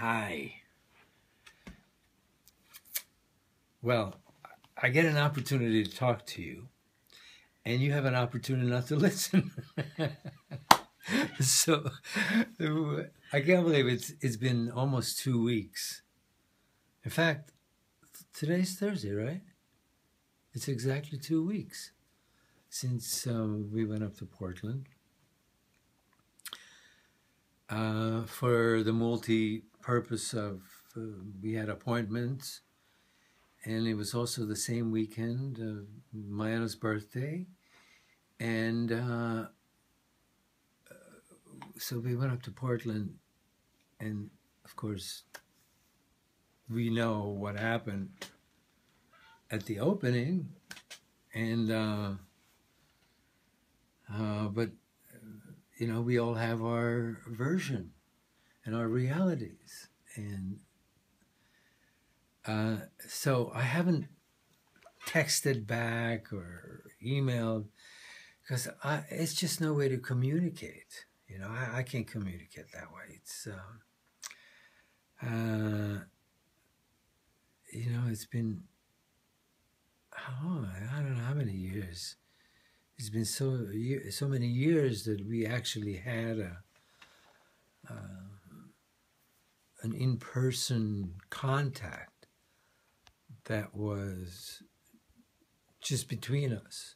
Hi. Well, I get an opportunity to talk to you, and you have an opportunity not to listen. So I can't believe it's been almost 2 weeks. In fact, today's Thursday, right? It's exactly 2 weeks since we went up to Portland for the multi-purpose of we had appointments, and it was also the same weekend of Mayana's birthday, and so we went up to Portland, and of course we know what happened at the opening, and but you know, we all have our version and our realities, and so I haven't texted back or emailed because it's just no way to communicate. You know, I can't communicate that way. It's you know, it's been I don't know how many years. It's been so many years that we actually had an in-person contact that was just between us.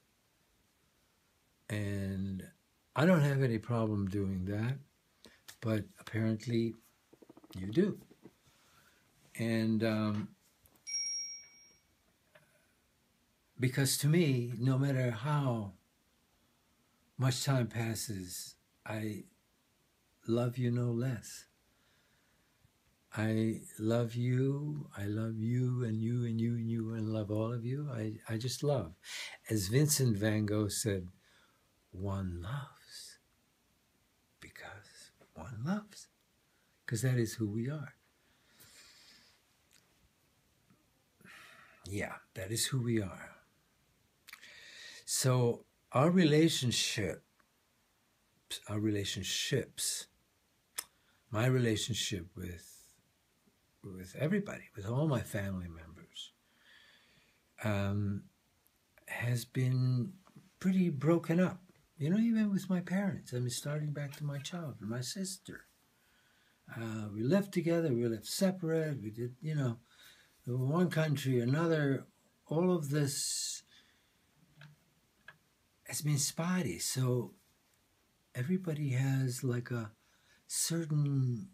And I don't have any problem doing that, but apparently you do. And because to me, no matter how much time passes, I love you no less. I love you and you and you and you and love all of you. I just love. As Vincent van Gogh said, one loves because one loves. Because that is who we are. Yeah, that is who we are. So our relationships, my relationship with everybody, with all my family members, has been pretty broken up. You know, even with my parents. I mean, starting back to my childhood, my sister. We lived together, we lived separate, we did, you know, one country, another. All of this has been spotty. So everybody has like a certain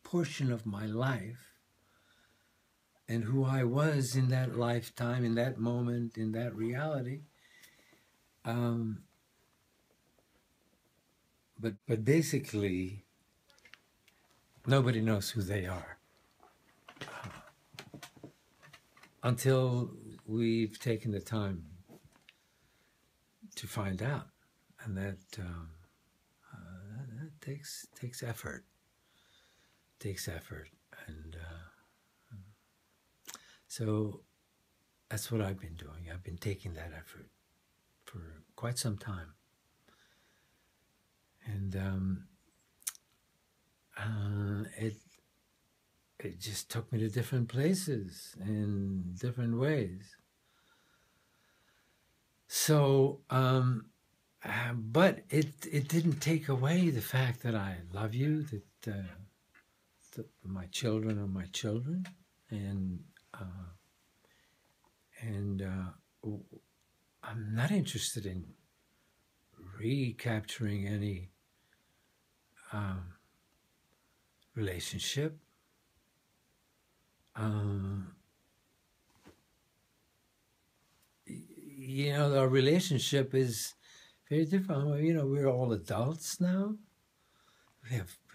portion of my life and who I was in that lifetime, in that moment, in that reality. But basically, nobody knows who they are until we've taken the time to find out, and that takes effort. Takes effort, and so that's what I've been doing. I've been taking that effort for quite some time, and it just took me to different places in different ways. So, but it didn't take away the fact that I love you, that my children are my children, and I'm not interested in recapturing any relationship. You know, our relationship is very different. You know, we're all adults now.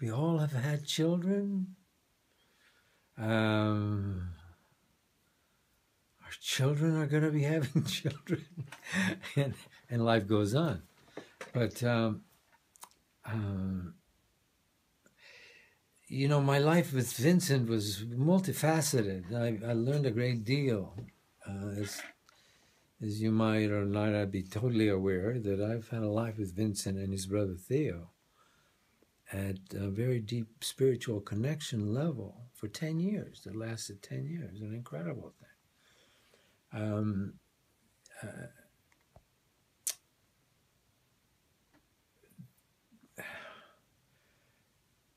We all have had children. Our children are going to be having children, and life goes on. But you know, my life with Vincent was multifaceted. I learned a great deal. As you might or not be totally aware, that I've had a life with Vincent and his brother Theo at a very deep spiritual connection level for 10 years. It lasted 10 years, an incredible thing.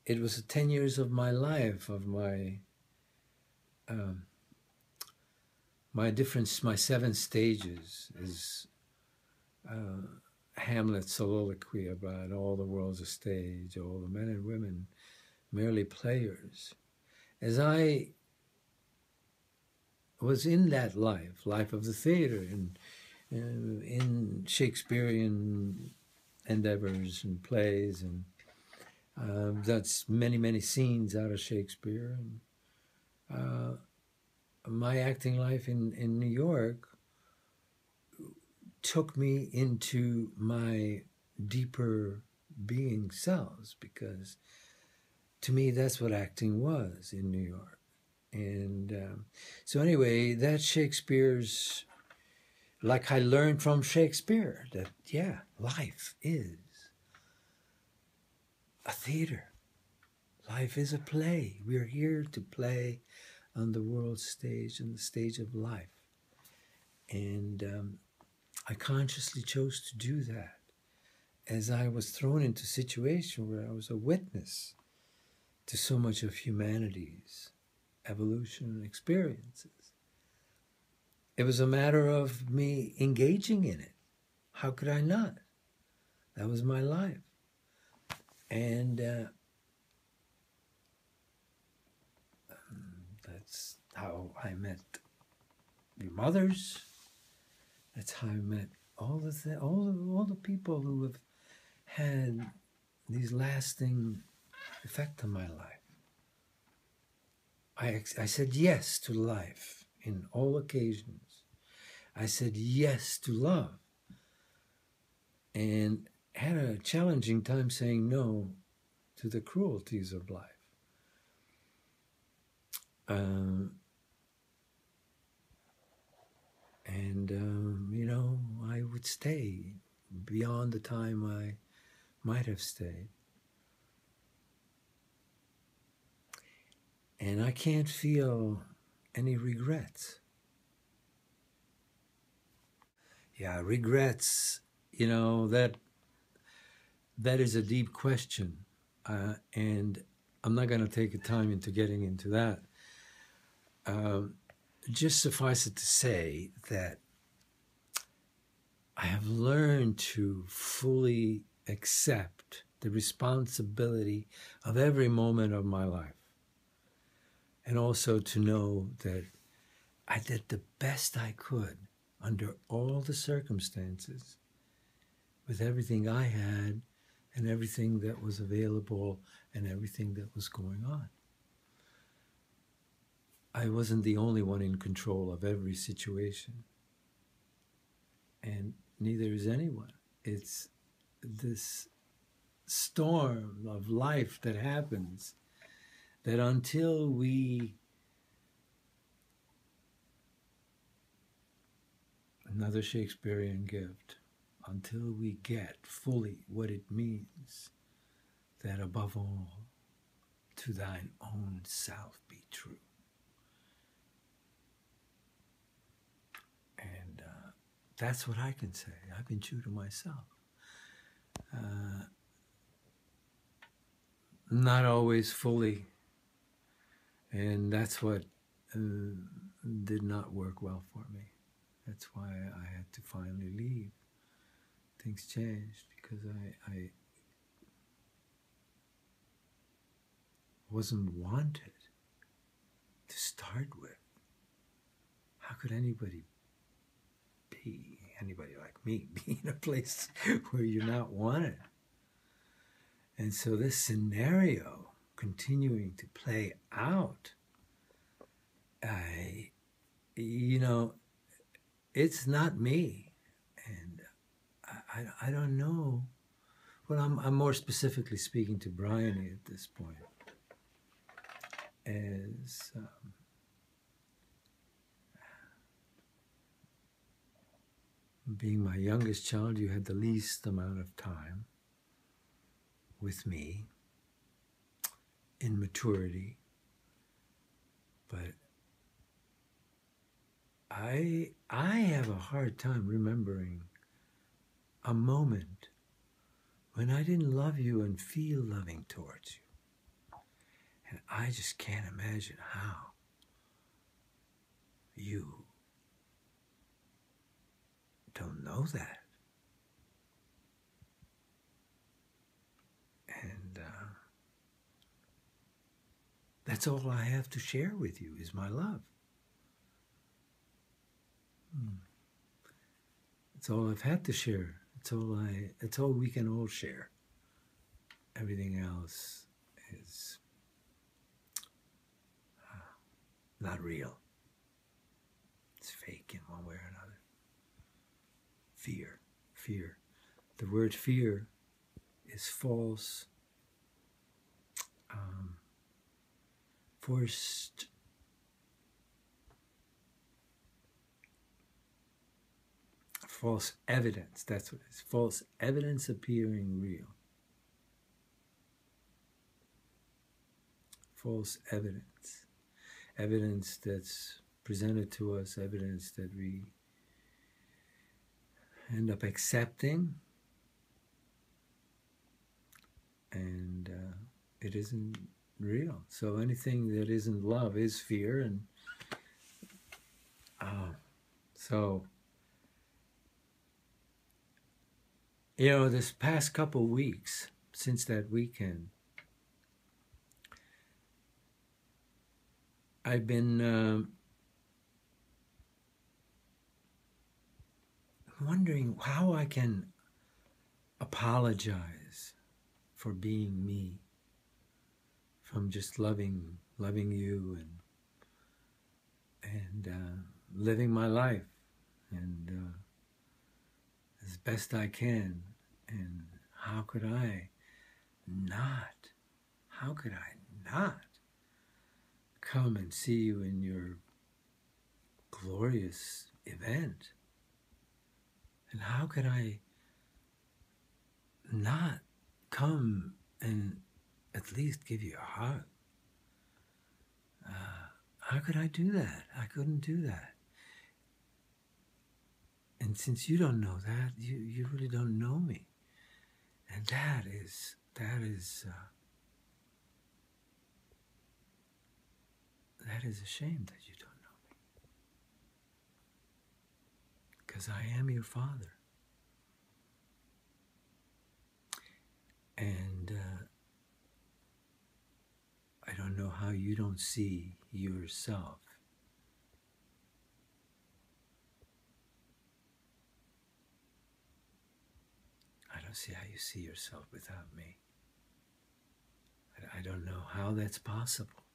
It was 10 years of my life, of my my 7 stages is Hamlet's soliloquy about all the world's a stage, all the men and women merely players. As I was in that life of the theater, and in Shakespearean endeavors and plays, and that's many scenes out of Shakespeare. And my acting life in New York took me into my deeper being selves, because to me that's what acting was in New York. And so anyway, that's Shakespeare's, like I learned from Shakespeare, that yeah, life is a theater. Life is a play. We're here to play on the world stage, on the stage of life. And I consciously chose to do that as I was thrown into a situation where I was a witness to so much of humanity's evolution and experiences. It was a matter of me engaging in it. How could I not? That was my life. And that's how I met your mothers. That's how I met all the people who have had these lasting effect on my life. I said yes to life in all occasions. I said yes to love, and had a challenging time saying no to the cruelties of life. I would stay beyond the time I might have stayed. And I can't feel any regrets. Yeah, regrets, that is a deep question. And I'm not going to take the time into getting into that. Just suffice it to say that I have learned to fully accept the responsibility of every moment of my life. And also to know that I did the best I could under all the circumstances, with everything I had and everything that was available and everything that was going on. I wasn't the only one in control of every situation. And neither is anyone. It's this storm of life that happens that until we, another Shakespearean gift, until we get fully what it means that above all, to thine own self be true. And that's what I can say. I've been true to myself. Not always fully. And that's what did not work well for me. That's why I had to finally leave. Things changed because I wasn't wanted to start with. How could anybody like me, be in a place where you're not wanted? And so this scenario continuing to play out, it's not me. And I don't know. Well, I'm more specifically speaking to Bryony at this point. As being my youngest child, you had the least amount of time with me in maturity. But I have a hard time remembering a moment when I didn't love you and feel loving towards you. And I just can't imagine how you don't know that. And that's all I have to share with you is my love. It's all I've had to share. It's all we can all share. Everything else is not real. It's fake in one way or another. Fear. The word fear is false, forced false evidence. That's what it is. False evidence appearing real. False evidence. Evidence that's presented to us, evidence that we end up accepting, and it isn't real. So anything that isn't love is fear, and so this past couple weeks since that weekend, I've been wondering how I can apologize for being me, from just loving you and living my life and as best I can. And how could I not come and see you in your glorious event? And how could I not come and at least give you a hug? How could I do that? I couldn't do that. And since you don't know that, you really don't know me. And that is a shame that you don't know me. Because I am your Father. And I don't know how you don't see yourself. I don't see how you see yourself without me. I don't know how that's possible.